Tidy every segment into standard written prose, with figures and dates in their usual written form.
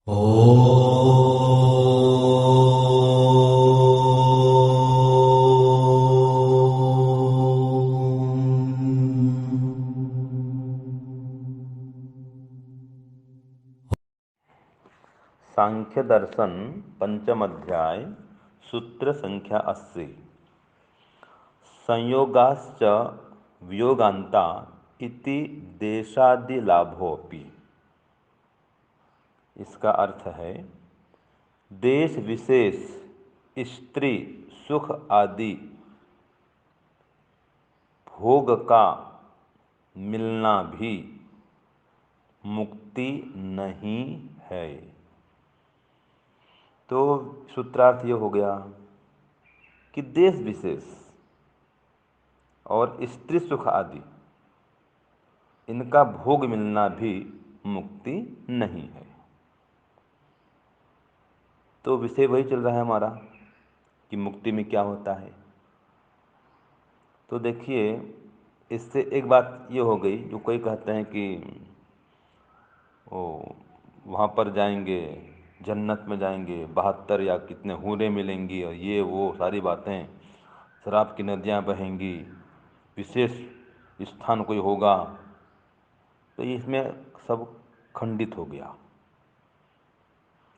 ओ सांख्य दर्शन पंचम अध्याय सूत्र संख्या 80। संयोगाश्च वियोगांता इति देशादिलाभोपि। इसका अर्थ है देश विशेष स्त्री सुख आदि भोग का मिलना भी मुक्ति नहीं है। तो सूत्रार्थ ये हो गया कि देश विशेष और स्त्री सुख आदि इनका भोग मिलना भी मुक्ति नहीं है। तो विषय वही चल रहा है हमारा कि मुक्ति में क्या होता है। तो देखिए, इससे एक बात ये हो गई, जो कोई कहते हैं कि वो वहाँ पर जाएंगे, जन्नत में जाएंगे, 72 या कितने हूरें मिलेंगी और ये वो सारी बातें, शराब की नदियाँ बहेंगी, विशेष स्थान कोई होगा। तो इसमें सब खंडित हो गया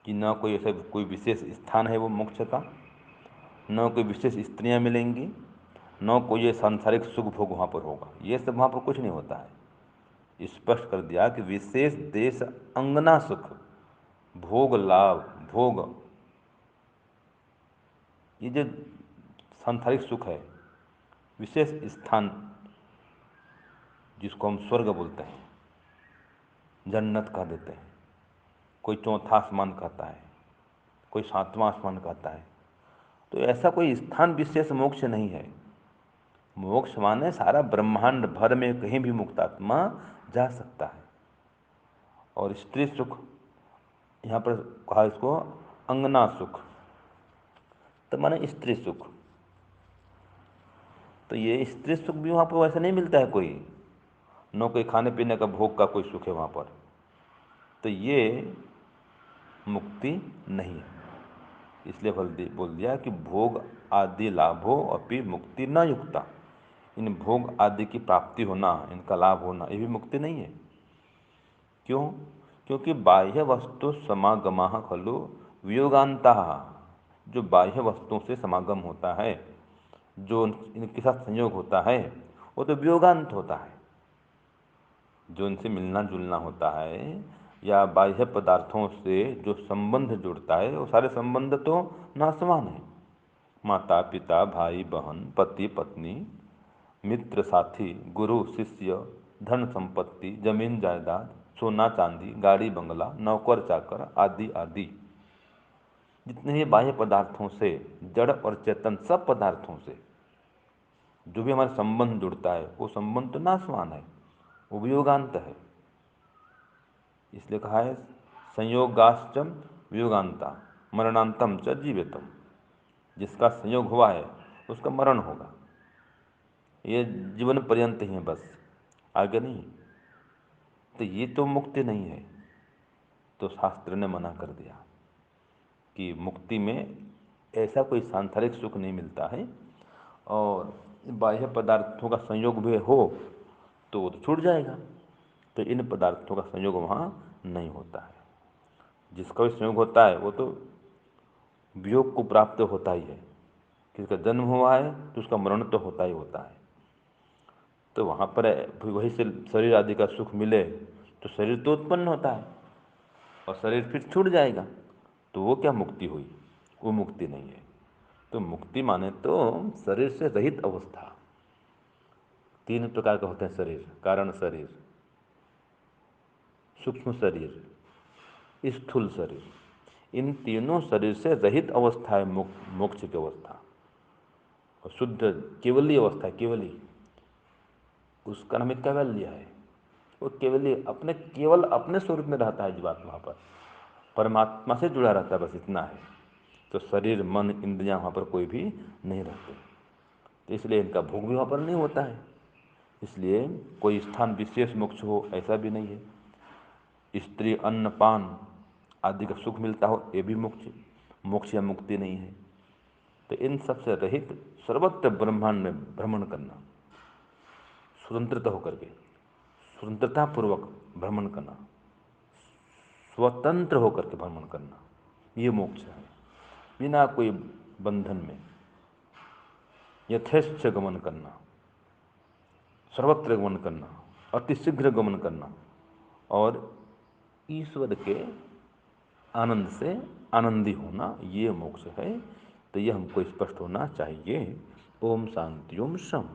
कि न कोई ऐसा कोई विशेष स्थान है वो मोक्ष का, न कोई विशेष स्त्रियाँ मिलेंगी, न कोई ये सांसारिक सुख भोग वहाँ पर होगा। ये सब वहाँ पर कुछ नहीं होता है। स्पष्ट कर दिया कि विशेष देश अंगना सुख, भोग लाभ, भोग, ये जो सांसारिक सुख है, विशेष स्थान जिसको हम स्वर्ग बोलते हैं, जन्नत कह देते हैं, कोई चौथा आसमान कहता है, कोई सातवां आसमान कहता है। तो ऐसा कोई स्थान विशेष मोक्ष नहीं है। मोक्ष माने सारा ब्रह्मांड भर में कहीं भी मुक्तात्मा जा सकता है। और स्त्री सुख, यहाँ पर कहा इसको अंगना सुख, तो माने स्त्री सुख। तो ये स्त्री सुख भी वहाँ पर वैसे नहीं मिलता है कोई, न कोई खाने पीने का भोग का कोई सुख है वहाँ पर। तो ये मुक्ति नहीं है। इसलिए बोल दिया कि भोग आदि लाभो अपि मुक्ति न युक्ता। इन भोग आदि की प्राप्ति होना, इनका लाभ होना, ये भी मुक्ति नहीं है। क्यों? क्योंकि बाह्य वस्तु समागमा खलु वियोगांता। जो बाह्य वस्तुओं से समागम होता है, जो इनके साथ संयोग होता है, वो तो वियोगांत होता है। जो इनसे मिलना जुलना होता है या बाह्य पदार्थों से जो संबंध जुड़ता है, वो सारे संबंध तो नाशवान है। माता पिता, भाई बहन, पति पत्नी, मित्र साथी, गुरु शिष्य, धन संपत्ति, जमीन जायदाद, सोना चांदी, गाड़ी बंगला, नौकर चाकर आदि आदि, जितने भी बाह्य पदार्थों से, जड़ और चेतन सब पदार्थों से जो भी हमारा संबंध जुड़ता है, वो संबंध तो नाशवान है, वो वियोगांत है। इसलिए कहा है संयोगाश्चम वियोगांता मरणांतम च जीवितम। जिसका संयोग हुआ है उसका मरण होगा, ये जीवन पर्यंत ही है, बस आगे नहीं। तो ये तो मुक्ति नहीं है। तो शास्त्र ने मना कर दिया कि मुक्ति में ऐसा कोई सांसारिक सुख नहीं मिलता है, और बाह्य पदार्थों का संयोग भी हो तो वो तो छूट जाएगा। तो इन पदार्थों का संयोग वहाँ नहीं होता है। जिसका भी संयोग होता है वो तो वियोग को प्राप्त होता ही है। किसका जन्म हुआ है तो उसका मरण तो होता ही होता है। तो वहाँ पर वही से शरीर आदि का सुख मिले तो शरीर तो उत्पन्न होता है और शरीर फिर छूट जाएगा, तो वो क्या मुक्ति हुई? वो मुक्ति नहीं है। तो मुक्ति माने तो शरीर से रहित अवस्था। तीन प्रकार का होते हैं शरीर: कारण शरीर, सूक्ष्म शरीर, स्थूल शरीर। इन तीनों शरीर से रहित अवस्था है मोक्ष की अवस्था। और शुद्ध केवली अवस्था है, केवली, उसका नाम कैवल्य है। वो केवली अपने केवल अपने स्वरूप में रहता है जीवात्मा, वहाँ पर परमात्मा से जुड़ा रहता है, बस इतना है। तो शरीर मन इंद्रियां वहाँ पर कोई भी नहीं रहते। तो इसलिए इनका भोग भी वहाँ पर नहीं होता है। इसलिए कोई स्थान विशेष मोक्ष हो ऐसा भी नहीं है। स्त्री अन्न पान आदि का सुख मिलता हो, ये भी मोक्ष या मुक्ति नहीं है। तो इन सबसे रहित सर्वत्र ब्रह्मांड में भ्रमण करना, स्वतंत्रता होकर के, स्वतंत्रता पूर्वक भ्रमण करना, स्वतंत्र होकर के भ्रमण करना, ये मोक्ष है। बिना कोई बंधन में यथेच्छ गमन करना, सर्वत्र गमन करना, अतिशीघ्र गमन करना और ईश्वर के आनंद से आनंदी होना, ये मोक्ष है। तो यह हमको स्पष्ट होना चाहिए। ओम शांति ओम शम।